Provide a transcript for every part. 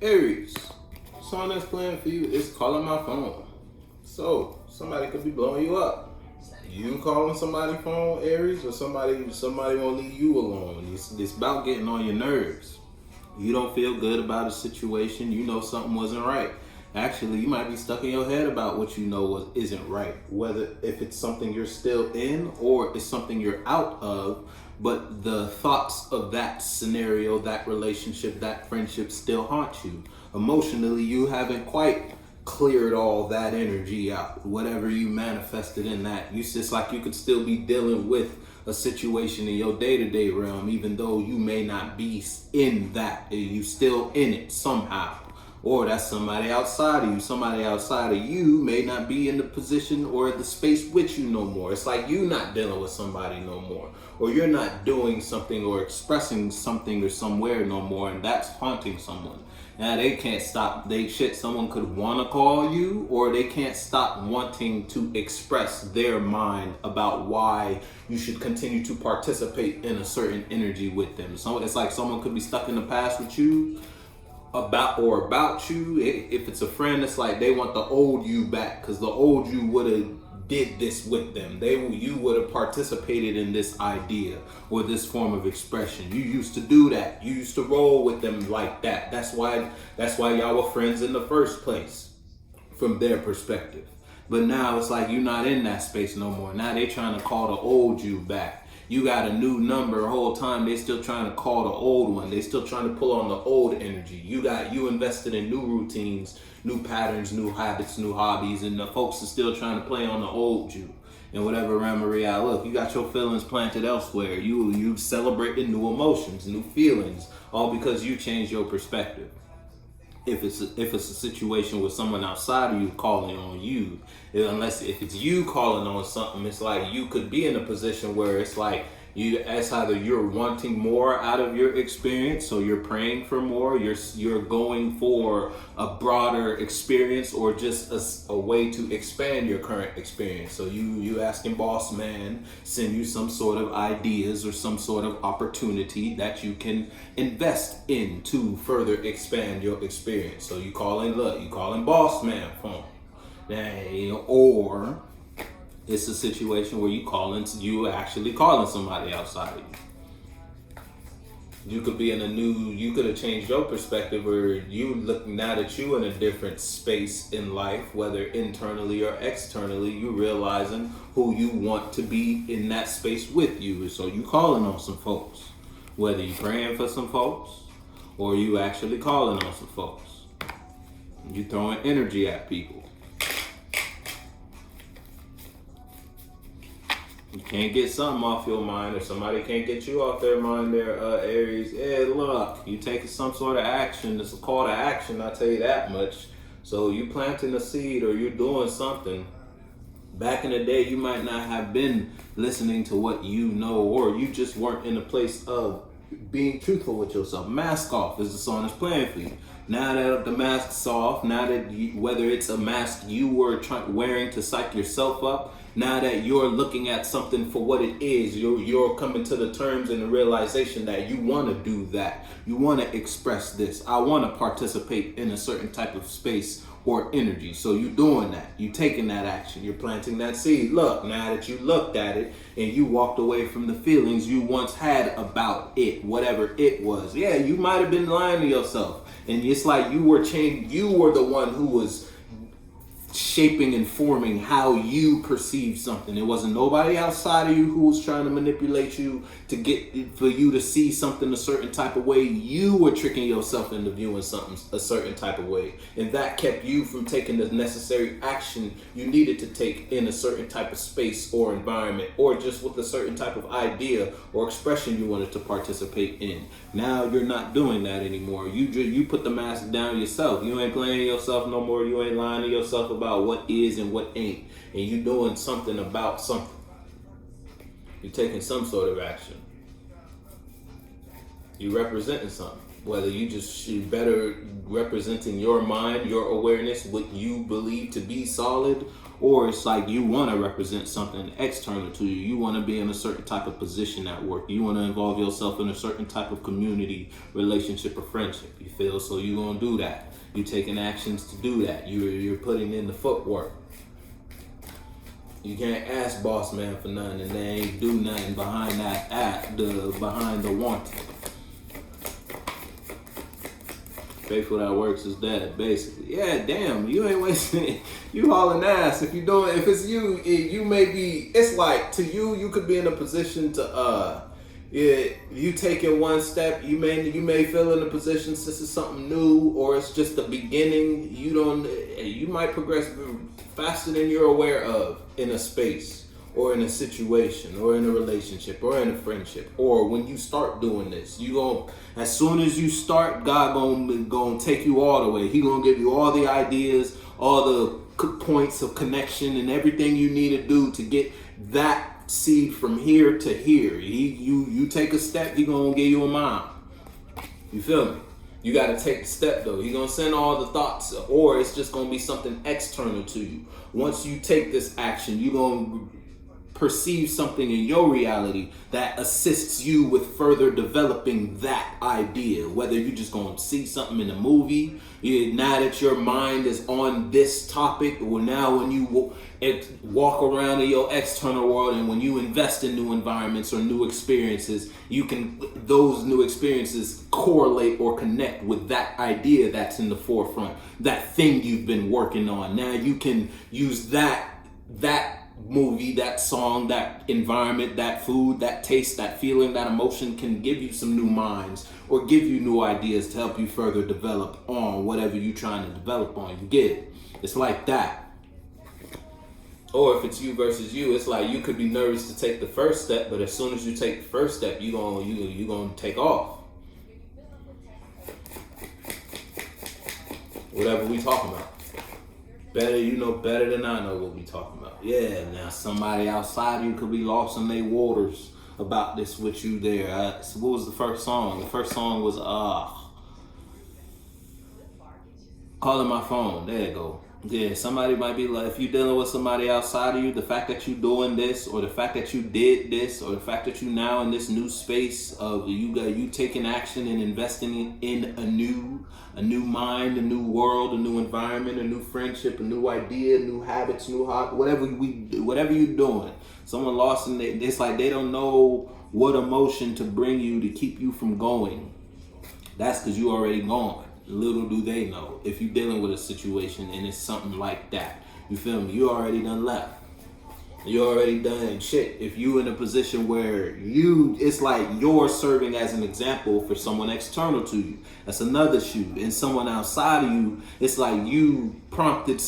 Aries, song that's playing for you is calling my phone. So somebody could be blowing you up. You calling somebody's phone, Aries, or somebody won't leave you alone. It's about getting on your nerves. You don't feel good about a situation. You know something wasn't right. Actually, you might be stuck in your head about what you know isn't right. Whether if it's something you're still in or it's something you're out of, but the thoughts of that scenario, that relationship, that friendship still haunt you. Emotionally, you haven't quite cleared all that energy out. Whatever you manifested in that, it's like you could still be dealing with a situation in your day-to-day realm, even though you may not be in that. You still in it somehow. Or that's somebody outside of you. Somebody outside of you may not be in the position or the space with you no more. It's like you not dealing with somebody no more. Or you're not doing something or expressing something or somewhere no more, and that's haunting someone. Now they can't stop. Someone could want to call you, or they can't stop wanting to express their mind about why you should continue to participate in a certain energy with them. So it's like someone could be stuck in the past with you about you. If it's a friend, it's like they want the old you back, because the old you would have did this with them. You would have participated in this idea or this form of expression. You used to do that. You used to roll with them like that. That's why y'all were friends in the first place, from their perspective. But now it's like you're not in that space no more. Now they trying to call the old you back. You got a new number the whole time. They still trying to call the old one. They still trying to pull on the old energy. You invested in new routines, new patterns, new habits, new hobbies, and the folks are still trying to play on the old you. In whatever realm of reality, look, you got your feelings planted elsewhere. You celebrating new emotions, new feelings, all because you changed your perspective. If it's a situation with someone outside of you calling on you, if it's you calling on something, it's like you could be in a position where it's like it's either you're wanting more out of your experience, so you're praying for more, you're going for a broader experience, or just a way to expand your current experience. So you asking boss man send you some sort of ideas or some sort of opportunity that you can invest in to further expand your experience. So you calling boss man phone, or it's a situation where you actually calling somebody outside of you. You could have changed your perspective, or you look now that you in a different space in life, whether internally or externally, you realizing who you want to be in that space with you. So you calling on some folks, whether you praying for some folks or you actually calling on some folks. You throwing energy at people. You can't get something off your mind, or somebody can't get you off their mind there, Aries. Hey, look, you taking some sort of action. It's a call to action, I'll tell you that much. So you planting a seed, or you're doing something. Back in the day, you might not have been listening to what you know, or you just weren't in a place of being truthful with yourself. Mask Off is the song that's playing for you. Now that the mask's off, now that whether it's a mask you were wearing to psych yourself up, now that you're looking at something for what it is, you're coming to the terms and the realization that you want to do that. You want to express this. I want to participate in a certain type of space or energy. So you're doing that. You're taking that action. You're planting that seed. Look, now that you looked at it and you walked away from the feelings you once had about it, whatever it was. Yeah, you might have been lying to yourself. And it's like you were the one who was shaping and forming how you perceive something. It wasn't nobody outside of you who was trying to manipulate you for you to see something a certain type of way. You were tricking yourself into viewing something a certain type of way, and that kept you from taking the necessary action you needed to take in a certain type of space or environment, or just with a certain type of idea or expression you wanted to participate in. Now you're not doing that anymore. You put the mask down yourself. You ain't playing yourself no more. You ain't lying to yourself about what is and what ain't, and you doing something about something. You're taking some sort of action. You representing something. Whether you just better representing your mind, your awareness, what you believe to be solid, or it's like you want to represent something external to you. You want to be in a certain type of position at work. You want to involve yourself in a certain type of community, relationship, or friendship. You feel? So you're going to do that. You're taking actions to do that. You're putting in the footwork. You can't ask boss man for nothing and they ain't do nothing behind behind the wanting. Faithful that works is dead, basically. Yeah, damn, you ain't wasting it. You hauling ass. If it's you, you may be, it's like, to you, you could be in a position to, you taking one step, you may feel in a position this is something new, or it's just the beginning. You might progress faster than you're aware of in a space, or in a situation, or in a relationship, or in a friendship, or when you start doing this, as soon as you start, God gonna take you all the way. He gonna give you all the ideas, all the points of connection, and everything you need to do to get that seed from here to here. You take a step, he gonna give you a mile. You feel me? You got to take the step though. He's going to send all the thoughts, or it's just going to be something external to you. Once you take this action, you're going to perceive something in your reality that assists you with further developing that idea. Whether you're just going to see something in a movie, now that your mind is on this topic, or now when you walk around in your external world, and when you invest in new environments or new experiences, those new experiences correlate or connect with that idea that's in the forefront, that thing you've been working on. Now you can use that movie, that song, that environment, that food, that taste, that feeling, that emotion can give you some new minds or give you new ideas to help you further develop on whatever you're trying to develop on. You get it? It's like that. Or if it's you versus you, it's like you could be nervous to take the first step, but as soon as you take the first step, you're gonna take off. Whatever we talking about. Better than I know what we talking about. Yeah, now somebody outside of you could be lost in their waters about this with you there. So what was the first song? The first song was Calling My Phone. There you go. Yeah, somebody might be like, if you're dealing with somebody outside of you, the fact that you doing this, or the fact that you did this, or the fact that you now in this new space of you taking action and investing in a new mind, a new world, a new environment, a new friendship, a new idea, new habits, whatever you're doing. Someone lost in it's like they don't know what emotion to bring you to keep you from going. That's because you already gone. Little do they know, if you're dealing with a situation and it's something like that, you feel me? You already done left. You already done shit. If you in a position where it's like you're serving as an example for someone external to you, that's another shoe. And someone outside of you, it's like you prompted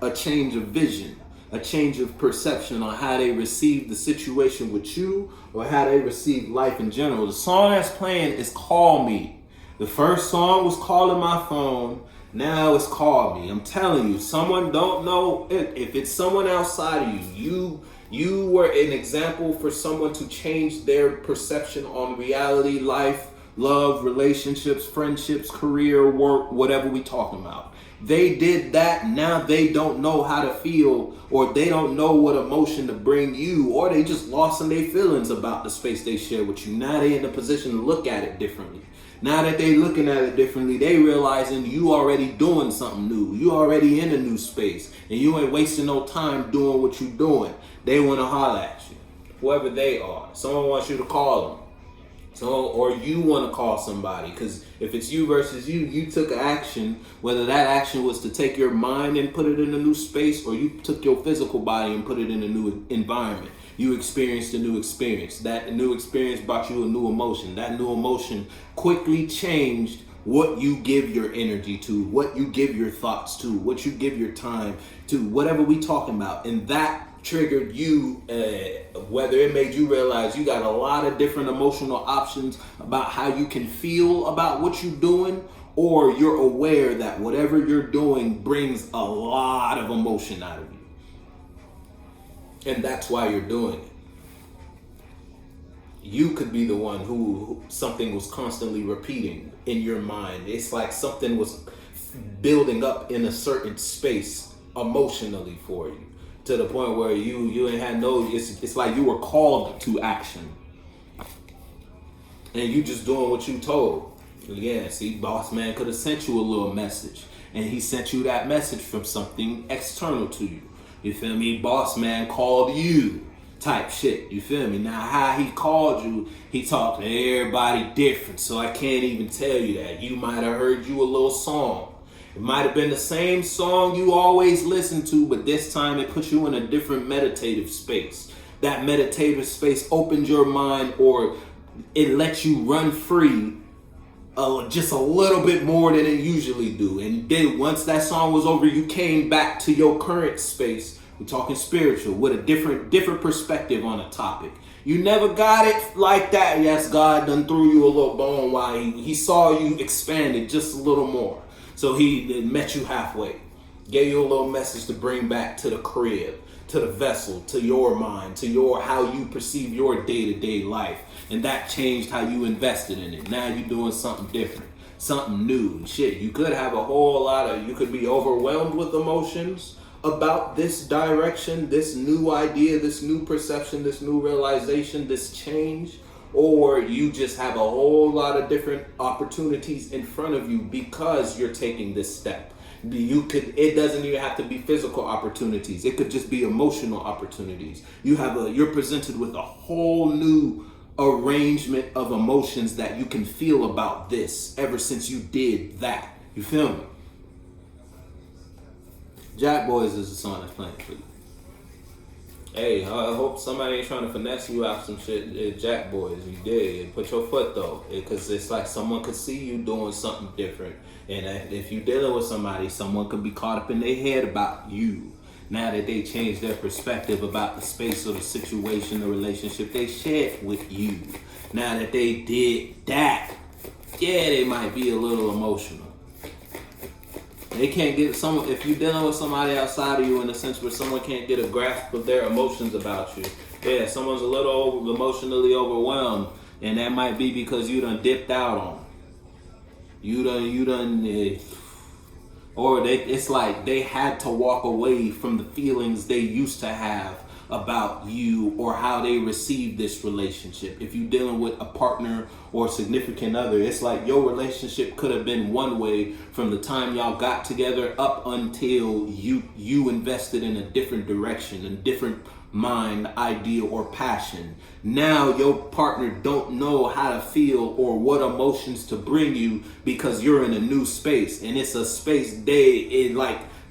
a change of vision, a change of perception on how they receive the situation with you, or how they receive life in general. The song that's playing is Call Me. The first song was Calling My Phone. Now it's Call Me. I'm telling you, someone don't know if it's someone outside of you. You were an example for someone to change their perception on reality, life, love, relationships, friendships, career, work, whatever we talking about. They did that. Now they don't know how to feel, or they don't know what emotion to bring you, or they just lost in their feelings about the space they share with you. Now they in a position to look at it differently. Now that they looking at it differently, they realizing you already doing something new. You already in a new space, and you ain't wasting no time doing what you doing. They want to holler at you, whoever they are. Someone wants you to call them. Or you want to call somebody, because if it's you versus you took action, whether that action was to take your mind and put it in a new space, or you took your physical body and put it in a new environment. You experienced a new experience. That new experience brought you a new emotion. That new emotion quickly changed what you give your energy to, what you give your thoughts to, what you give your time to, whatever we talking about. And that triggered you, whether it made you realize you got a lot of different emotional options about how you can feel about what you're doing, or you're aware that whatever you're doing brings a lot of emotion out of you. And that's why you're doing it. you could be the one who something was constantly repeating in your mind. It's like something was building up in a certain space emotionally for you, to the point where you ain't had no, it's like you were called to action and you just doing what you told. Yeah, see, boss man could have sent you a little message, and he sent you that message from something external to you. You feel me? Boss man called you type shit. You feel me? Now, how he called you, he talked to everybody different, so I can't even tell you that. You might have heard you a little song. It might have been the same song you always listen to, but this time it puts you in a different meditative space. That meditative space opens your mind, or it lets you run free just a little bit more than it usually do. And then once that song was over, you came back to your current space. We're talking spiritual, with a different perspective on a topic. You never got it like that. Yes, God done threw you a little bone while he saw you expanded just a little more. So he met you halfway. Gave you a little message to bring back to the crib, to the vessel, to your mind, to your how you perceive your day-to-day life. And that changed how you invested in it. Now you're doing something different, something new. Shit, you could have a whole lot of, you could be overwhelmed with emotions about this direction, this new idea, this new perception, this new realization, this change. Or you just have a whole lot of different opportunities in front of you because you're taking this step. It doesn't even have to be physical opportunities. It could just be emotional opportunities. You're presented with a whole new arrangement of emotions that you can feel about this ever since you did that. You feel me? Jack Boys is the song that's playing for you. Hey, I hope somebody ain't trying to finesse you out some shit. Jack Boys, you did. Put your foot though, because it's like someone could see you doing something different. And if you're dealing with somebody, someone could be caught up in their head about you. Now that they changed their perspective about the space or the situation, the relationship they shared with you. Now that they did that, yeah, they might be a little emotional. They can't get someone, if you're dealing with somebody outside of you in a sense where someone can't get a grasp of their emotions about you. Yeah, someone's a little emotionally overwhelmed, and that might be because you done dipped out on them. It's like they had to walk away from the feelings they used to have about you or how they received this relationship. If you're dealing with a partner or significant other, it's like your relationship could have been one way from the time y'all got together up until you invested in a different direction, a different mind, idea, or passion. Now your partner don't know how to feel or what emotions to bring you because you're in a new space, and it's a space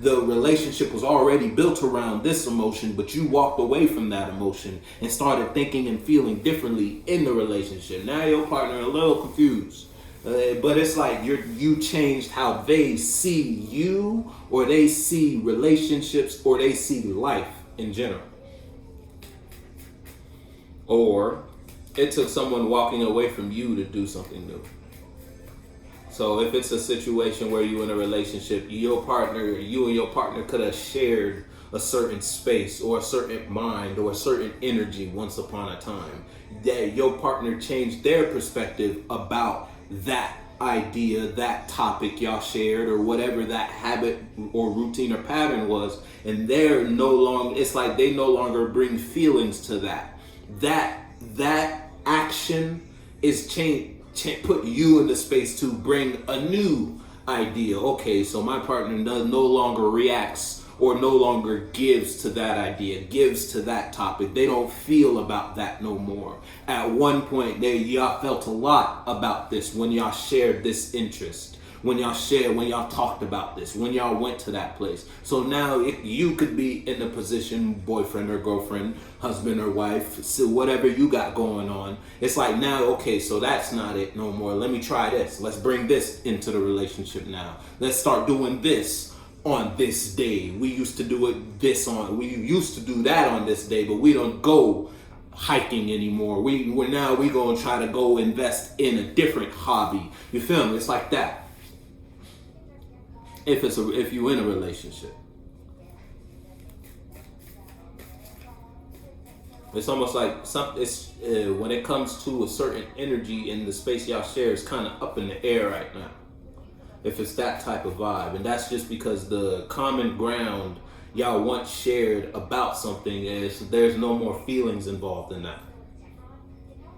the relationship was already built around this emotion, but you walked away from that emotion and started thinking and feeling differently in the relationship. Now your partner a little confused, but it's like you changed how they see you, or they see relationships, or they see life in general. Or it took someone walking away from you to do something new. So if it's a situation where you're in a relationship, you and your partner could have shared a certain space or a certain mind or a certain energy once upon a time. That your partner changed their perspective about that idea, that topic y'all shared, or whatever that habit or routine or pattern was, and it's like they no longer bring feelings to that. That action is put you in the space to bring a new idea. Okay, so my partner no longer reacts or no longer gives to that idea, gives to that topic. They don't feel about that no more. At one point, y'all felt a lot about this when y'all shared this interest. When y'all talked about this, when y'all went to that place. So now you could be in a position, boyfriend or girlfriend, husband or wife, so whatever you got going on. It's like now, okay, so that's not it no more. Let me try this. Let's bring this into the relationship now. Let's start doing this on this day. We used to do that on this day, but we don't go hiking anymore. We're gonna try to go invest in a different hobby. You feel me? It's like that. If you're in a relationship. It's almost like something. It's when it comes to a certain energy in the space y'all share, is kind of up in the air right now. If it's that type of vibe, and that's just because the common ground y'all once shared about something is there's no more feelings involved in that.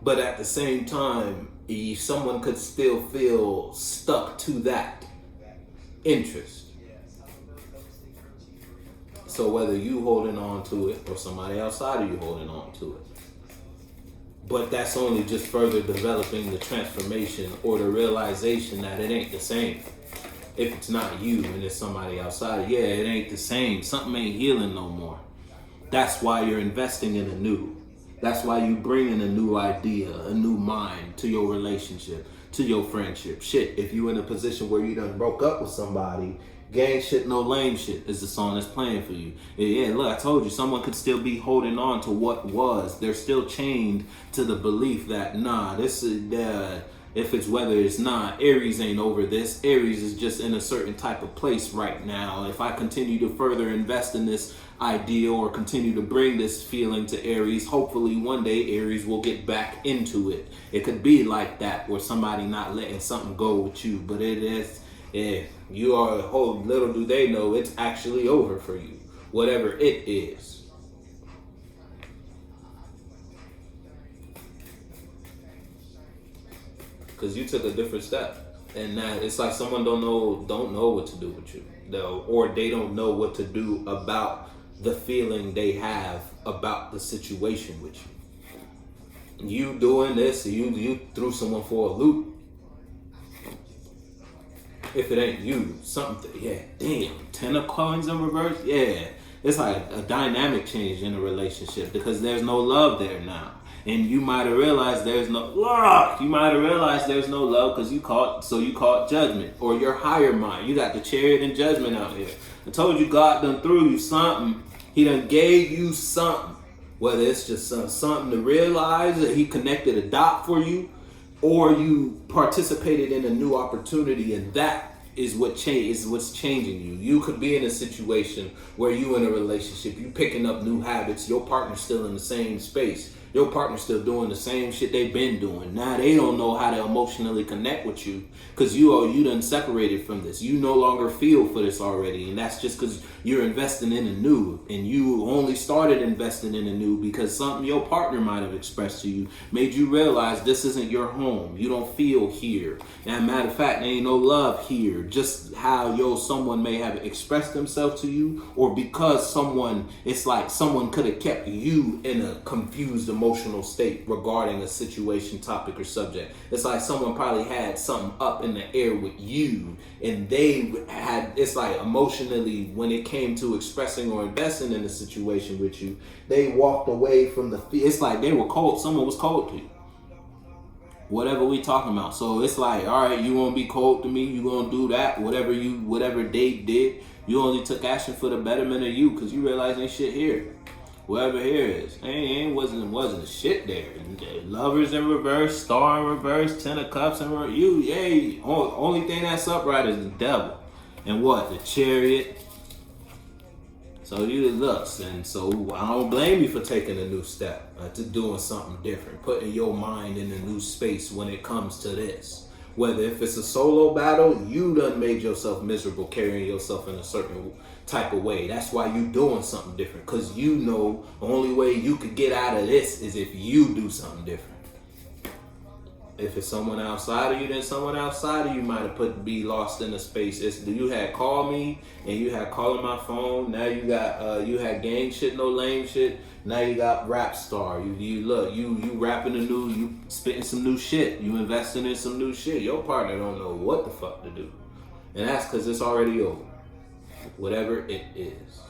But at the same time, someone could still feel stuck to that interest. So whether you holding on to it or somebody outside of you holding on to it. But that's only just further developing the transformation or the realization that it ain't the same. If it's not you and it's somebody outside, yeah, it ain't the same. Something ain't healing no more. That's why you're investing in a new. That's why you bring in a new idea, a new mind to your relationship, to your friendship. Shit, if you in a position where you done broke up with somebody, gang shit, no lame shit is the song that's playing for you. Yeah, look, I told you, someone could still be holding on to what was. They're still chained to the belief that, nah, this is, if it's whether it's not, Aries ain't over this. Aries is just in a certain type of place right now. If I continue to further invest in this idea or continue to bring this feeling to Aries, hopefully one day Aries will get back into it. It could be like that, where somebody not letting something go with you, but it is, if you are a whole, little do they know, it's actually over for you, whatever it is. Because you took a different step, and that it's like someone don't know what to do with you, though, or they don't know what to do about the feeling they have about the situation with you. You doing this, you threw someone for a loop. If it ain't you, something, yeah, damn, 10 of coins in reverse, yeah. It's like a dynamic change in a relationship because there's no love there now. And you might have realized there's no love. You might have realized there's no love because you caught judgment or your higher mind. You got the chariot and judgment out here. I told you God done threw you something. He done gave you something. Whether it's just something to realize that he connected a dot for you, or you participated in a new opportunity, and that is what's changing you. You could be in a situation where you in a relationship, you picking up new habits, your partner's still in the same space. Your partner's still doing the same shit they've been doing. Now they don't know how to emotionally connect with you because you done separated from this. You no longer feel for this already, and that's just because you're investing in a new, and you only started investing in a new because something your partner might have expressed to you made you realize this isn't your home. You don't feel here. And matter of fact, there ain't no love here. Just how someone may have expressed themselves to you, or because it's like someone could have kept you in a confused emotional state regarding a situation, topic, or subject. It's like someone probably had something up in the air with you, and it's like emotionally, when it came to expressing or investing in a situation with you, they walked away from it's like they were cold. Someone was cold to you. Whatever we talking about. So it's like, all right, you won't be cold to me. You gonna do that. Whatever they did, you only took action for the betterment of you because you realize ain't shit here. Whatever here is, wasn't a shit there. Lovers in reverse, star in reverse, 10 of cups in reverse. Only thing that's upright is the devil. And what? The chariot. So you looks, and so I don't blame you for taking a new step, to doing something different, putting your mind in a new space when it comes to this. Whether if it's a solo battle, you done made yourself miserable carrying yourself in a certain type of way. That's why you doing something different, because you know the only way you could get out of this is if you do something different. If it's someone outside of you, then someone outside of you might have be lost in a space. You had called me and you had calling my phone. Now you got you had gang shit, no lame shit. Now you got rap star. You rapping you spitting some new shit. You investing in some new shit. Your partner don't know what the fuck to do, and that's because it's already over. Whatever it is.